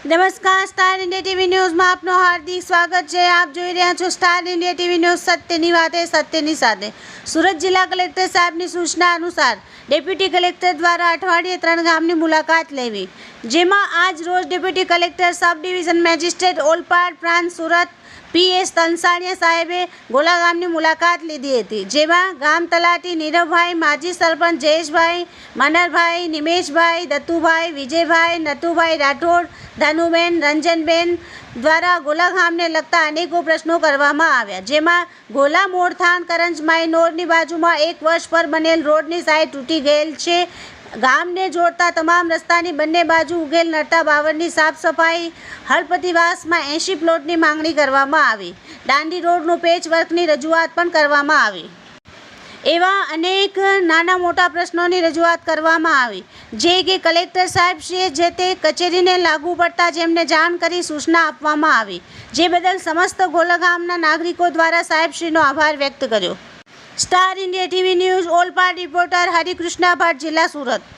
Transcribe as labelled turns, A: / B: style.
A: નમસ્કાર, star India TV ન્યૂઝમાં આપનું હાર્દિક સ્વાગત છે। આપ જોઈ રહ્યા છો સ્ટાર ઇન્ડિયા ટીવી ન્યૂઝ, સત્યની વાતે સત્યની સાથે। સુરત જિલ્લા કલેક્ટર સાહેબની સૂચના અનુસાર ડેપ્યુટી કલેક્ટર દ્વારા અઠવાડિયે 3 ગામની મુલાકાત લેવી, જેમાં આજ રોજ ડેપ્યુટી કલેક્ટર સબ ડિવિઝન મેજિસ્ટ્રેટ ઓલપાડ પ્રાંત સુરત PS તનસાણીયા સાહેબે ગોલા ગામની મુલાકાત લીધી હતી, જેમાં ગામ તલાટી નીરવભાઈ, માજી સરપંચ જયેશભાઈ, મનરભાઈ, નિમેશભાઈ, દત્તુભાઈ, વિજયભાઈ, નતુભાઈ રાઠોડ, ધનુબેન, રંજનબેન દ્વારા ગોલા ગામને લગતા અનેકો પ્રશ્નો કરવામાં આવ્યા, જેમાં ગોલા મોરથાણ કરંજમાઈ નોરની બાજુમાં 1 વર્ષ પર બનેલ રોડની સાઈડ તૂટી ગયેલ છે। ગામને જોડતા તમામ રસ્તાની બંને બાજુ ઉગેલ નડતા બાવળની સાફ સફાઈ, હળપતિવાસમાં 80 પ્લોટની માંગણી કરવામાં આવી, દાંડી રોડનું પેચવર્કની રજૂઆત પણ કરવામાં આવી। એવા અનેક નાના મોટા પ્રશ્નોની રજૂઆત કરવામાં આવી, જે કે કલેક્ટર સાહેબશ્રીએ જે તે કચેરીને લાગુ પડતા જેમને જાણ કરી સૂચના આપવામાં આવી, જે બદલ સમસ્ત ગોલા ગામના નાગરિકો દ્વારા સાહેબશ્રીનો આભાર વ્યક્ત કર્યો। Star India TV news Olpad reporter Harikrishna Bhatt, જિલ્લા સુરત।